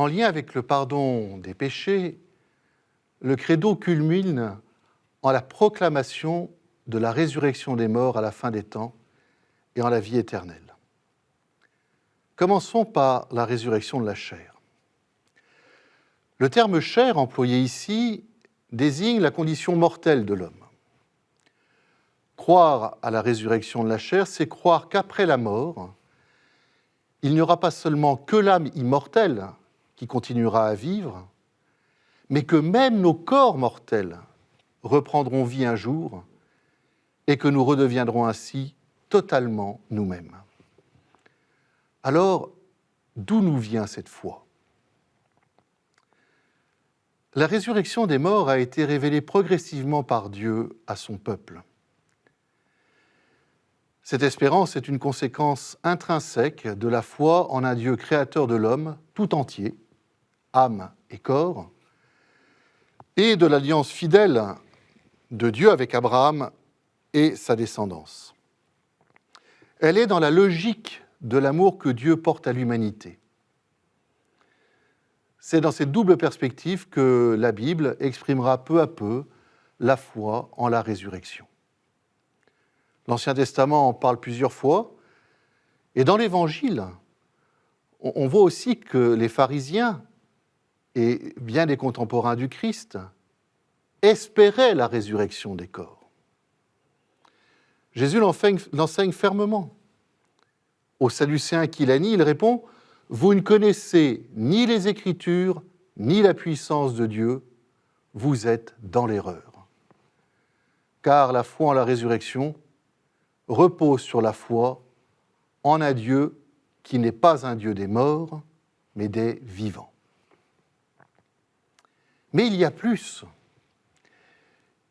En lien avec le pardon des péchés, le credo culmine en la proclamation de la résurrection des morts à la fin des temps et en la vie éternelle. Commençons par la résurrection de la chair. Le terme « chair » employé ici désigne la condition mortelle de l'homme. Croire à la résurrection de la chair, c'est croire qu'après la mort, il n'y aura pas seulement que l'âme immortelle qui continuera à vivre, mais que même nos corps mortels reprendront vie un jour et que nous redeviendrons ainsi totalement nous-mêmes. Alors, d'où nous vient cette foi ? La résurrection des morts a été révélée progressivement par Dieu à son peuple. Cette espérance est une conséquence intrinsèque de la foi en un Dieu créateur de l'homme tout entier, âme et corps, et de l'alliance fidèle de Dieu avec Abraham et sa descendance. Elle est dans la logique de l'amour que Dieu porte à l'humanité. C'est dans cette double perspective que la Bible exprimera peu à peu la foi en la résurrection. L'Ancien Testament en parle plusieurs fois, et dans l'Évangile, on voit aussi que les pharisiens et bien des contemporains du Christ espéraient la résurrection des corps. Jésus l'enseigne fermement. Aux Sadducéens qui la nient, il répond « Vous ne connaissez ni les Écritures, ni la puissance de Dieu, vous êtes dans l'erreur. » Car la foi en la résurrection repose sur la foi en un Dieu qui n'est pas un Dieu des morts, mais des vivants. Mais il y a plus.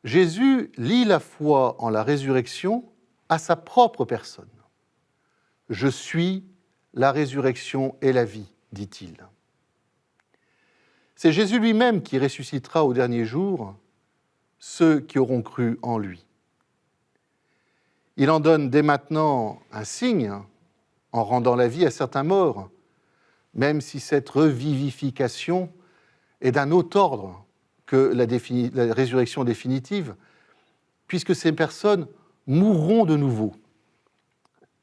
Jésus lie la foi en la résurrection à sa propre personne. « Je suis la résurrection et la vie », dit-il. C'est Jésus lui-même qui ressuscitera au dernier jour ceux qui auront cru en lui. Il en donne dès maintenant un signe en rendant la vie à certains morts, même si cette revivification est d'un autre ordre que la résurrection définitive, puisque ces personnes mourront de nouveau.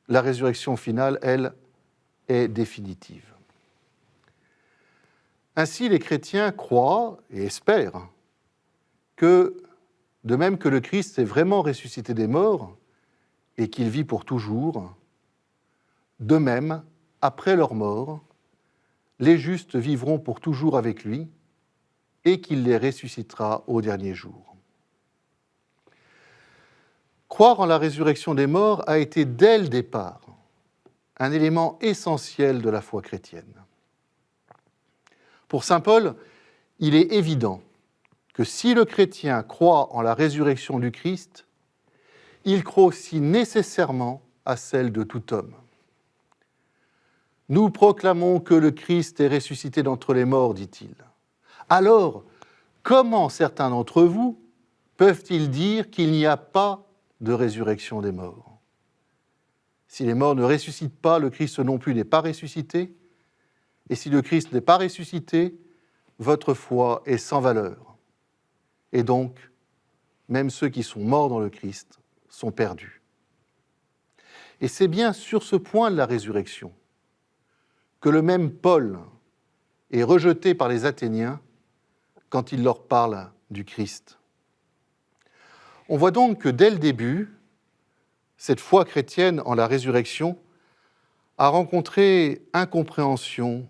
La résurrection finale, elle, est définitive. Ainsi, les chrétiens croient et espèrent que, de même que le Christ est vraiment ressuscité des morts et qu'il vit pour toujours, de même, après leur mort, les justes vivront pour toujours avec lui et qu'il les ressuscitera au dernier jour. Croire en la résurrection des morts a été dès le départ un élément essentiel de la foi chrétienne. Pour saint Paul, il est évident que si le chrétien croit en la résurrection du Christ, il croit aussi nécessairement à celle de tout homme. Nous proclamons que le Christ est ressuscité d'entre les morts, dit-il. Alors, comment certains d'entre vous peuvent-ils dire qu'il n'y a pas de résurrection des morts ? Si les morts ne ressuscitent pas, le Christ non plus n'est pas ressuscité. Et si le Christ n'est pas ressuscité, votre foi est sans valeur. Et donc, même ceux qui sont morts dans le Christ sont perdus. Et c'est bien sur ce point de la résurrection que le même Paul est rejeté par les Athéniens quand il leur parle du Christ. On voit donc que dès le début, cette foi chrétienne en la résurrection a rencontré incompréhension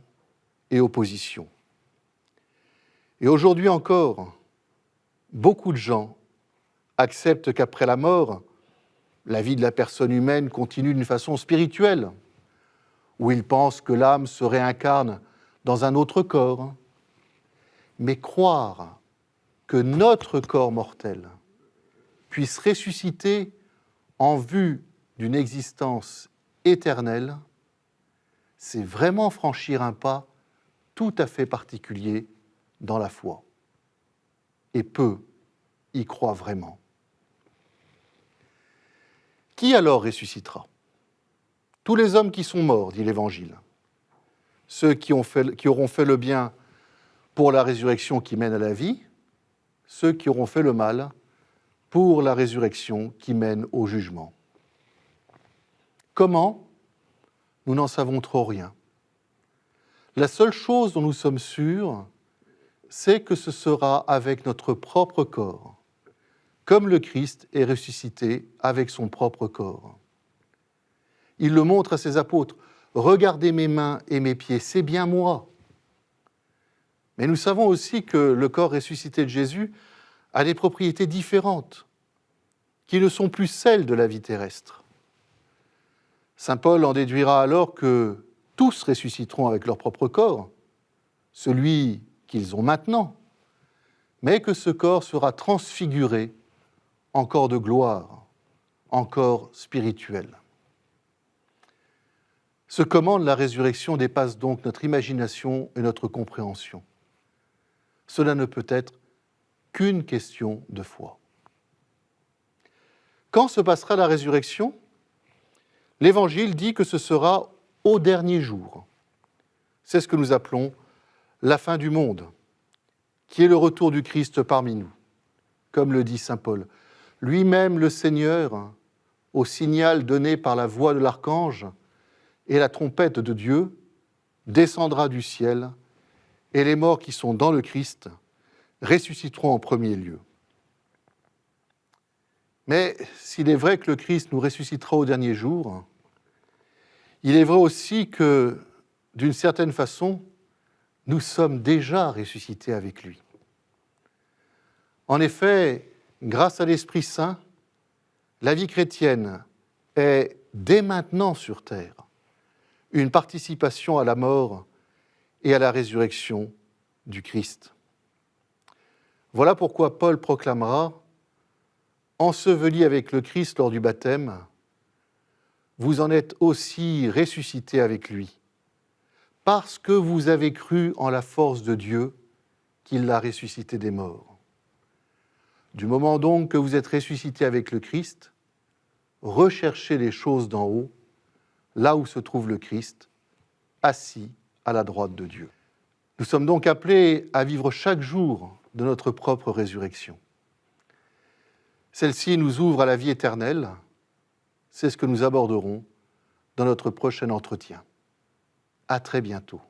et opposition. Et aujourd'hui encore, beaucoup de gens acceptent qu'après la mort, la vie de la personne humaine continue d'une façon spirituelle, où ils pensent que l'âme se réincarne dans un autre corps. Mais croire que notre corps mortel puisse ressusciter en vue d'une existence éternelle, c'est vraiment franchir un pas tout à fait particulier dans la foi. Et peu y croient vraiment. Qui alors ressuscitera ? Tous les hommes qui sont morts, dit l'Évangile. ceux qui auront fait le bien pour la résurrection qui mène à la vie, ceux qui auront fait le mal pour la résurrection qui mène au jugement. Comment ? Nous n'en savons trop rien. La seule chose dont nous sommes sûrs, c'est que ce sera avec notre propre corps, comme le Christ est ressuscité avec son propre corps. Il le montre à ses apôtres. « Regardez mes mains et mes pieds, c'est bien moi. » Mais nous savons aussi que le corps ressuscité de Jésus a des propriétés différentes, qui ne sont plus celles de la vie terrestre. Saint Paul en déduira alors que tous ressusciteront avec leur propre corps, celui qu'ils ont maintenant, mais que ce corps sera transfiguré en corps de gloire, en corps spirituel. Ce comment de la résurrection dépasse donc notre imagination et notre compréhension. Cela ne peut être qu'une question de foi. Quand se passera la résurrection ? L'Évangile dit que ce sera au dernier jour. C'est ce que nous appelons la fin du monde, qui est le retour du Christ parmi nous, comme le dit saint Paul. Lui-même, le Seigneur, au signal donné par la voix de l'archange et la trompette de Dieu, descendra du ciel, et les morts qui sont dans le Christ ressusciteront en premier lieu. Mais s'il est vrai que le Christ nous ressuscitera au dernier jour, il est vrai aussi que, d'une certaine façon, nous sommes déjà ressuscités avec lui. En effet, grâce à l'Esprit Saint, la vie chrétienne est dès maintenant sur terre une participation à la mort et à la résurrection du Christ. Voilà pourquoi Paul proclamera « Ensevelis avec le Christ lors du baptême, vous en êtes aussi ressuscités avec lui, parce que vous avez cru en la force de Dieu qui l'a ressuscité des morts. Du moment donc que vous êtes ressuscités avec le Christ, recherchez les choses d'en haut, là où se trouve le Christ, assis à la droite de Dieu. » Nous sommes donc appelés à vivre chaque jour de notre propre résurrection. Celle-ci nous ouvre à la vie éternelle. C'est ce que nous aborderons dans notre prochain entretien. À très bientôt.